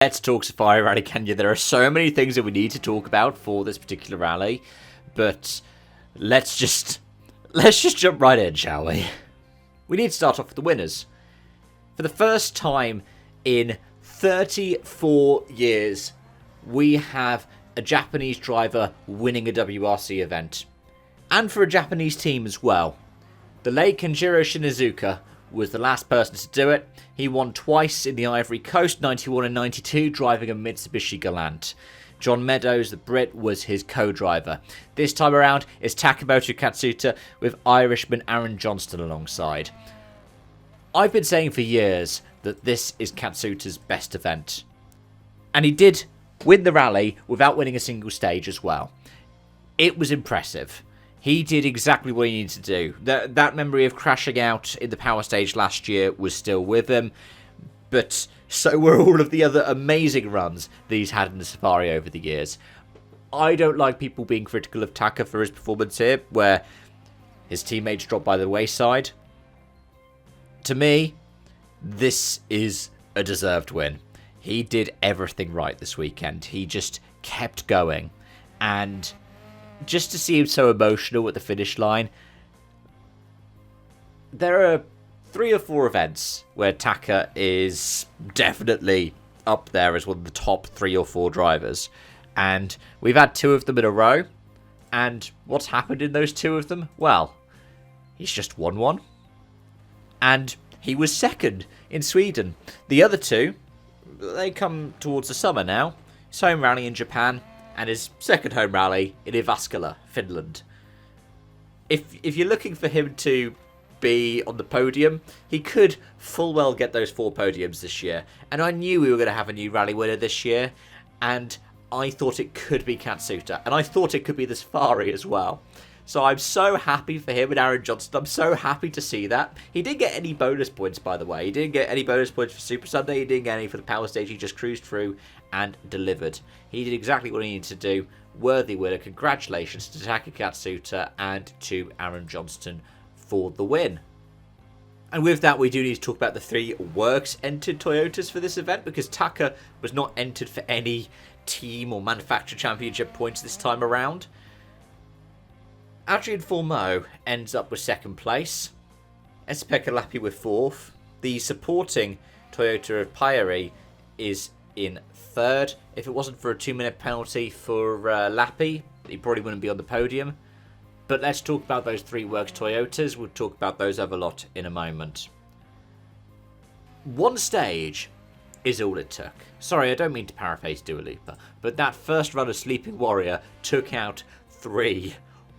Let's talk Safari Rally Kenya. There are so many things that we need to talk about for this particular rally, but let's just jump right in, shall we? We need to start off with the winners. For the first time in 34 years, we have a Japanese driver winning a WRC event. And for a Japanese team as well. The late Kenjiro Shinizuka was the last person to do it. He won twice in the Ivory Coast, 91 and 92, driving a Mitsubishi Galant. John Meadows, the Brit, was his co-driver. This time around, it's Takamoto Katsuta with Irishman Aaron Johnston alongside. I've been saying for years that this is Katsuta's best event. And he did win the rally without winning a single stage as well. It was impressive. He did exactly what he needed to do. That memory of crashing out in the power stage last year was still with him, but so were all of the other amazing runs that he's had in the Safari over the years. I don't like people being critical of Taka for his performance here, where his teammates dropped by the wayside. To me, this is a deserved win. He did everything right this weekend. He just kept going, and just to see him so emotional at the finish line. There are 3 or 4 events where Taka is definitely up there as one of the top 3 or 4 drivers. And we've had 2 of them in a row. And what's happened in those 2 of them? Well, he's just won one. And he was second in Sweden. The other 2, they come towards the summer now. His home rally in Japan, and his second home rally in Jyväskylä, Finland. If you're looking for him to be on the podium, he could full well get those 4 podiums this year. And I knew we were going to have a new rally winner this year, and I thought it could be Katsuta, and I thought it could be the Safari as well. So I'm so happy for him and Aaron Johnston. I'm so happy to see that. He didn't get any bonus points, by the way. He didn't get any bonus points for Super Sunday. He didn't get any for the power stage. He just cruised through and delivered. He did exactly what he needed to do. Worthy winner. Congratulations to Taka Katsuta and to Aaron Johnston for the win. And with that, we do need to talk about the 3 works entered Toyotas for this event, because Taka was not entered for any team or manufacturer championship points this time around. Adrian Formeau ends up with 2nd place. Esa-Pekka Lappi with 4th. The supporting Toyota of Pyeri is in 3rd. If it wasn't for a 2-minute penalty for Lappi, he probably wouldn't be on the podium. But let's talk about those 3 works Toyotas. We'll talk about those other lot in a moment. 1 stage is all it took. Sorry, I don't mean to paraphrase Dua Lipa, but that first run of Sleeping Warrior took out 3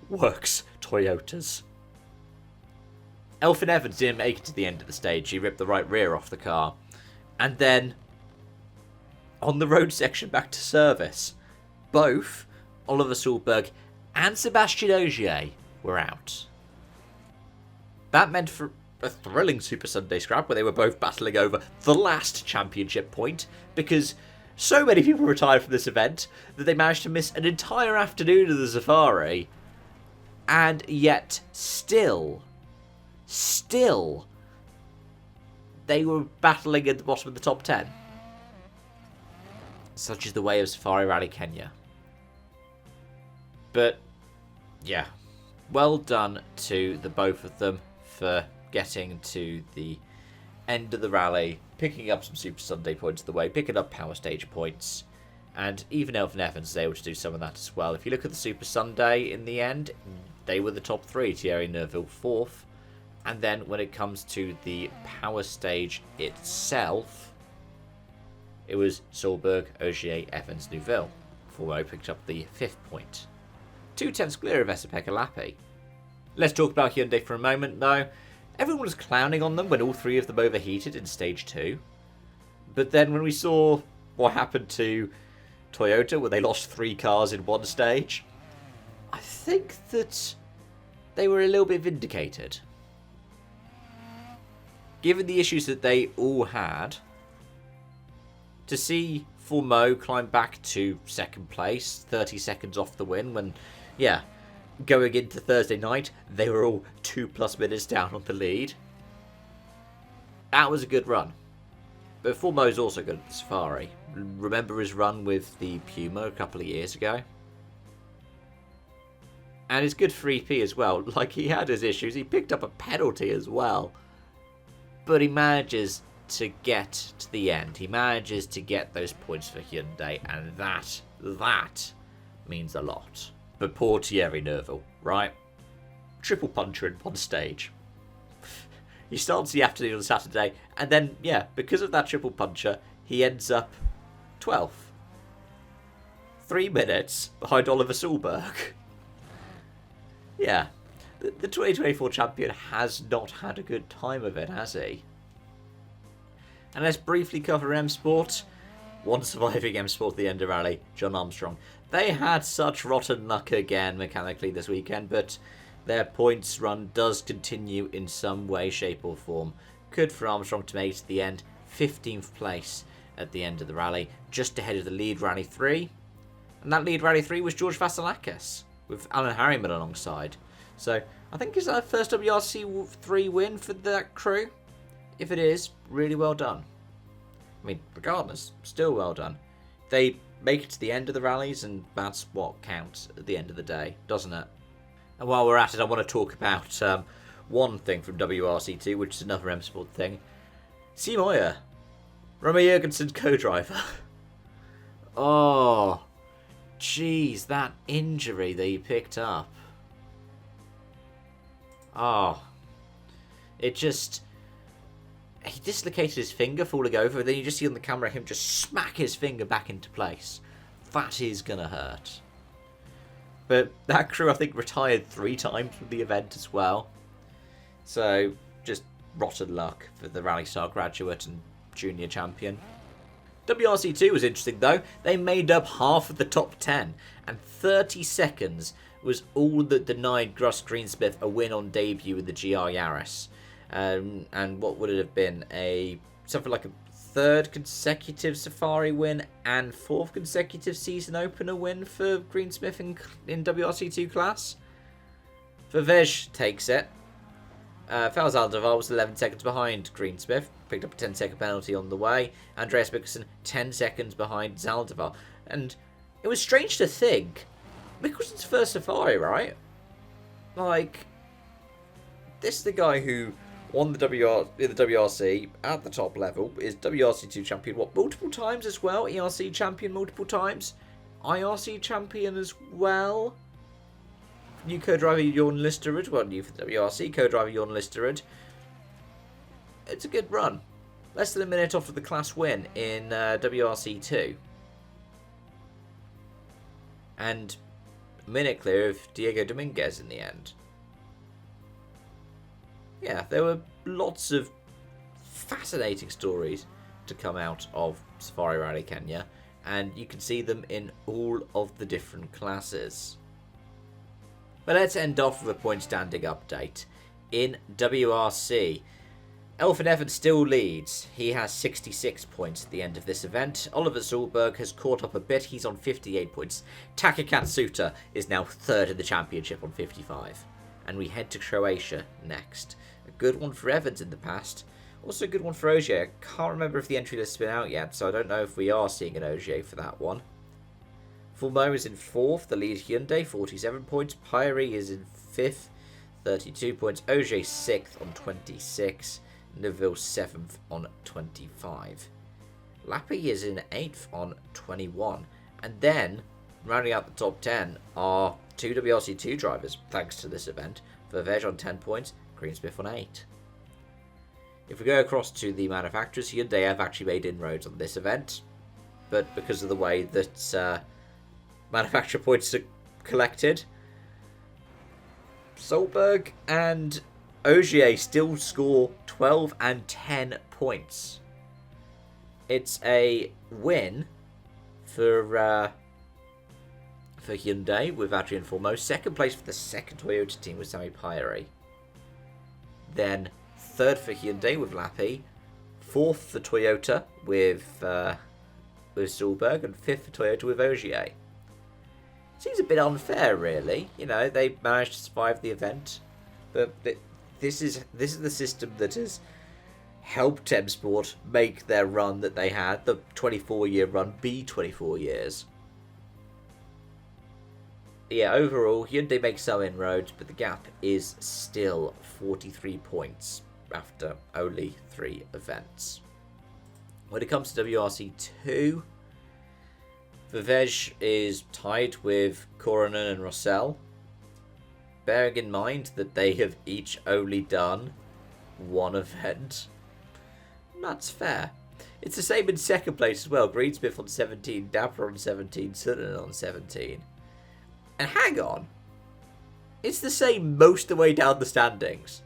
works Toyotas. Elfyn Evans didn't make it to the end of the stage. He ripped the right rear off the car. And then, on the road section back to service, both Oliver Solberg and Sebastian Ogier were out. That meant for a thrilling Super Sunday scrap where they were both battling over the last championship point, because so many people retired from this event that they managed to miss an entire afternoon of the Safari. And yet, still, they were battling at the bottom of the top 10. Such is the way of Safari Rally Kenya. But, yeah, well done to the both of them for getting to the end of the rally, picking up some Super Sunday points of the way, picking up power stage points. And even Elfyn Evans is able to do some of that as well. If you look at the Super Sunday in the end, they were the top 3. Thierry Neuville 4th. And then when it comes to the power stage itself, it was Solberg, Ogier, Evans, Neuville. Formeau picked up the 5th point. 2/10 clear of Esa-Pekka Lappi. Let's talk about Hyundai for a moment though. Everyone was clowning on them when all 3 of them overheated in stage 2. But then when we saw what happened to Toyota, where they lost 3 cars in one stage, I think that they were a little bit vindicated. Given the issues that they all had, to see Formeau climb back to 2nd place, 30 seconds off the win, when, yeah, going into Thursday night, they were all 2+ minutes down on the lead. That was a good run. But Formo's also good at the Safari. Remember his run with the Puma a couple of years ago? And it's good for EP as well. Like, he had his issues. He picked up a penalty as well. But he manages to get to the end. He manages to get those points for Hyundai. And that means a lot. But poor Thierry Neuville, right? Triple puncher in one stage. He starts the afternoon on Saturday. And then, yeah, because of that triple puncher, he ends up 12th. 3 minutes behind Oliver Solberg. Yeah, the 2024 champion has not had a good time of it, has he? And let's briefly cover M Sport. One surviving M Sport at the end of rally, John Armstrong. They had such rotten luck again mechanically this weekend, but their points run does continue in some way, shape or form. Good for Armstrong to make it to the end. 15th place at the end of the rally, just ahead of the lead Rally 3. And that lead Rally 3 was George Vasilakis, with Alan Harriman alongside. So, I think it's our first WRC 3 win for that crew. If it is, really well done. I mean, regardless, still well done. They make it to the end of the rallies, and that's what counts at the end of the day, doesn't it? And while we're at it, I want to talk about one thing from WRC2, which is another M Sport thing. Simoya, Romy Jurgensen's co-driver. Oh, jeez, that injury that he picked up. Oh, it just... He dislocated his finger falling over, then you just see on the camera him just smack his finger back into place. That is going to hurt. But that crew, I think, retired 3 times from the event as well. So, just rotten luck for the Rally Star graduate and junior champion. WRC2 was interesting, though. They made up half of the top 10, and 30 seconds was all that denied Gus Greensmith a win on debut with the GR Yaris. And what would it have been? Something like a 3rd consecutive Safari win and 4th consecutive season opener win for Greensmith in WRC2 class. Vervej takes it. Fels Alderweireld was 11 seconds behind Greensmith, picked up a 10-second penalty on the way. Andreas Mikkelsen 10 seconds behind Zaldivar. And it was strange to think, Mikkelsen's first Safari, right? Like, this is the guy who won the WRC at the top level, is WRC2 champion, multiple times as well, ERC champion multiple times, IRC champion as well. New co-driver Jorn Listerud, well, new for WRC, co-driver Jorn Listerud. It's a good run. Less than a minute off of the class win in WRC2. And a minute clear of Diego Dominguez in the end. Yeah, there were lots of fascinating stories to come out of Safari Rally Kenya, and you can see them in all of the different classes. But let's end off with a point standing update. In WRC, Elfyn Evans still leads. He has 66 points at the end of this event. Oliver Solberg has caught up a bit. He's on 58 points. Taka Katsuta is now 3rd in the championship on 55. And we head to Croatia next. A good one for Evans in the past. Also a good one for Ogier. I can't remember if the entry list has been out yet, so I don't know if we are seeing an Ogier for that one. Fulmo is in 4th. The lead Hyundai, 47 points. Pyrie is in 5th, 32 points. Ogier 6th on 26. Neville 7th on 25. Lappi is in 8th on 21. And then, rounding out the top 10 are 2 WRC2 drivers, thanks to this event. Vervej on 10 points, Greensmith on 8. If we go across to the manufacturers, Hyundai have actually made inroads on this event. But because of the way that manufacturer points are collected, Solberg and Ogier still score 12 and 10 points. It's a win for Hyundai with Adrian Formost. 2nd place for the 2nd Toyota team with Sami Pyrie. Then 3rd for Hyundai with Lappi. 4th for Toyota with Solberg. And 5th for Toyota with Ogier. Seems a bit unfair, really. You know, they managed to survive the event. But this is the system that has helped M Sport make their run that they had, the 24-year run, be 24 years. Yeah, overall, Hyundai makes some inroads, but the gap is still 43 points after only 3 events. When it comes to WRC2, Vivej is tied with Coronan and Rossell, bearing in mind that they have each only done 1 event. That's fair. It's the same in second place as well. Greensmith on 17, Dapper on 17, Sutton on 17. And hang on, it's the same most of the way down the standings.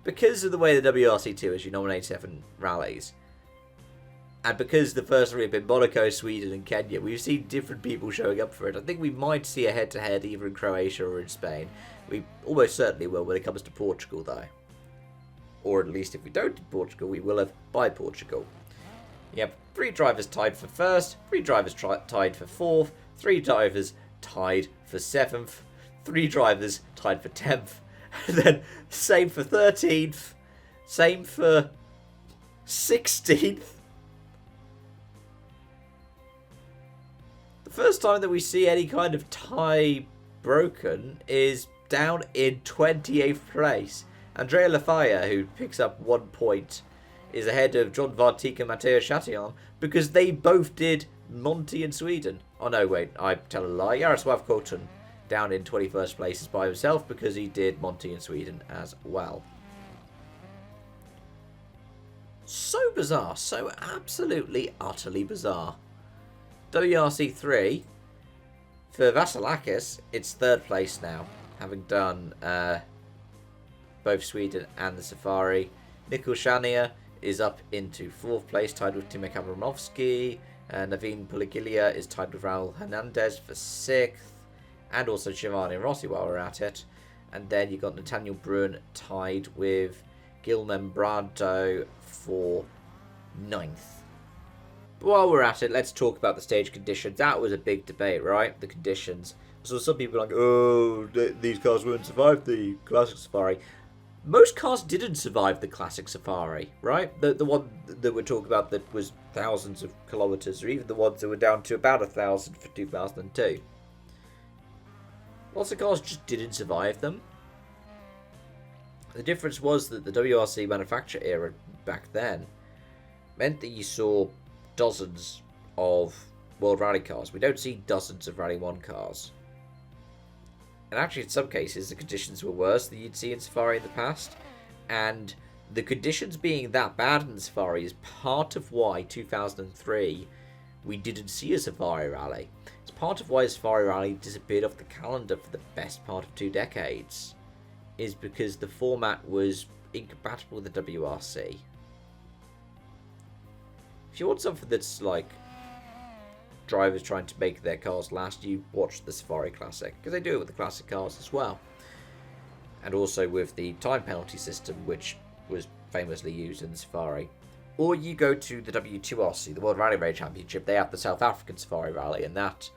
Because of the way the WRC2 is, you nominate 7 rallies. And because the first 3 have been Monaco, Sweden and Kenya, we've seen different people showing up for it. I think we might see a head-to-head either in Croatia or in Spain. We almost certainly will when it comes to Portugal, though. Or at least if we don't in Portugal, we will have by Portugal. You have 3 drivers tied for first, 3 drivers tied for 4th, 3 drivers tied for 7th, 3 drivers tied for 10th, and then same for 13th, same for 16th. The first time that we see any kind of tie broken is down in 28th place. Andrea Lafaya, who picks up 1 point, is ahead of John Vartik and Matteo Chatillon because they both did Monty in Sweden. Oh no, wait, I tell a lie. Jaroslav Kortun down in 21st place is by himself because he did Monty in Sweden as well. So bizarre, so absolutely, utterly bizarre. WRC3, for Vasilakis, it's 3rd place now, having done both Sweden and the Safari. Nikol Shania is up into 4th place, tied with Timek Abramovsky. Naveen Puligilia is tied with Raul Hernandez for 6th. And also Giovanni Rossi while we're at it. And then you've got Nathaniel Bruin tied with Gil Membrado for 9th. But while we're at it, let's talk about the stage conditions. That was a big debate, right? The conditions. So some people are like, oh, these cars won't survive the Classic Safari. Most cars didn't survive the Classic Safari, right? The one that we're talking about that was thousands of kilometres, or even the ones that were down to about 1,000 for 2002. Lots of cars just didn't survive them. The difference was that the WRC manufacture era back then meant that you saw dozens of World Rally cars. We don't see dozens of Rally 1 cars. And actually, in some cases, the conditions were worse than you'd see in Safari in the past. And the conditions being that bad in the Safari is part of why 2003 we didn't see a Safari Rally. It's part of why a Safari Rally disappeared off the calendar for the best part of 2 decades. Is because the format was incompatible with the WRC. If you want something that's like drivers trying to make their cars last, you watch the Safari Classic, because they do it with the classic cars as well, and also with the time penalty system, which was famously used in the Safari. Or you go to the W2RC, the World Rally Rally Championship. They have the South African Safari Rally, and that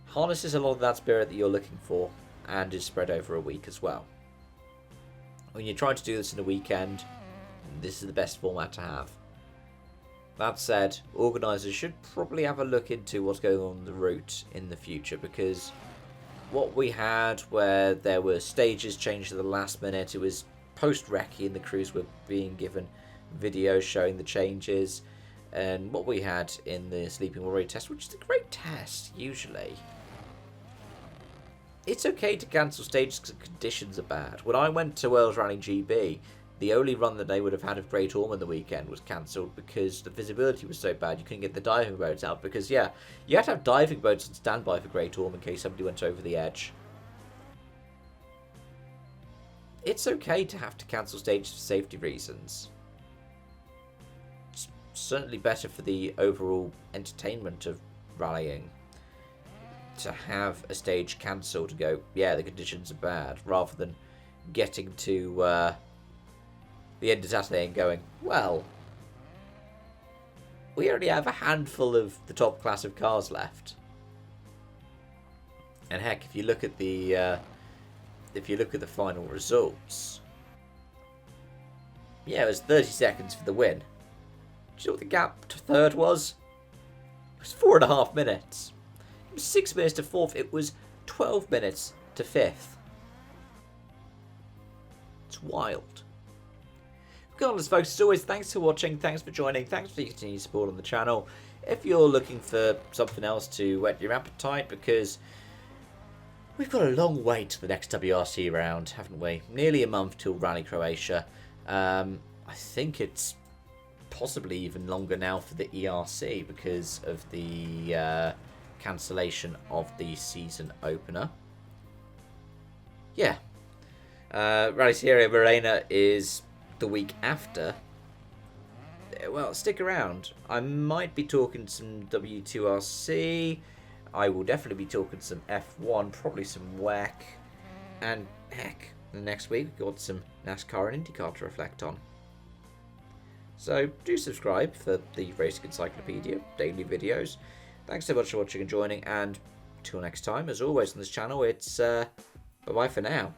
harnesses a lot of that spirit that you're looking for, and is spread over a week as well. When you're trying to do this in a weekend, this is the best format to have. That said, organisers should probably have a look into what's going on the route in the future, because what we had where there were stages changed at the last minute, it was post-recce and the crews were being given videos showing the changes, and what we had in the Sleeping Warrior test, which is a great test usually. It's okay to cancel stages because conditions are bad. When I went to World Rally GB, the only run that they would have had of Great Orme on the weekend was cancelled because the visibility was so bad you couldn't get the diving boats out. Because, yeah, you had to have diving boats on standby for Great Orme in case somebody went over the edge. It's okay to have to cancel stages for safety reasons. It's certainly better for the overall entertainment of rallying to have a stage cancelled to go, yeah, the conditions are bad, rather than getting to the end of Saturday and going, well, we only have a handful of the top class of cars left. And heck, if you look at the final results, Yeah, it was 30 seconds for the win. Do you know what the gap to third was? It was 4.5 minutes. It was 6 minutes to fourth. It was 12 minutes to fifth. It's wild. Regardless, folks, as always, thanks for watching, thanks for joining, thanks for your continued support on the channel. If you're looking for something else to whet your appetite, because we've got a long wait to the next WRC round, haven't we? Nearly a month till Rally Croatia. I think it's possibly even longer now for the ERC because of the cancellation of the season opener. Yeah. Rally Sierra Morena is the week after. Well, stick around. I might be talking some W2RC. I will definitely be talking some F1, probably some WEC, and heck, the next week we've got some NASCAR and IndyCar to reflect on. So do subscribe for the Racing Encyclopedia daily videos. Thanks so much for watching and joining, and till next time, as always on this channel, it's bye-bye for now.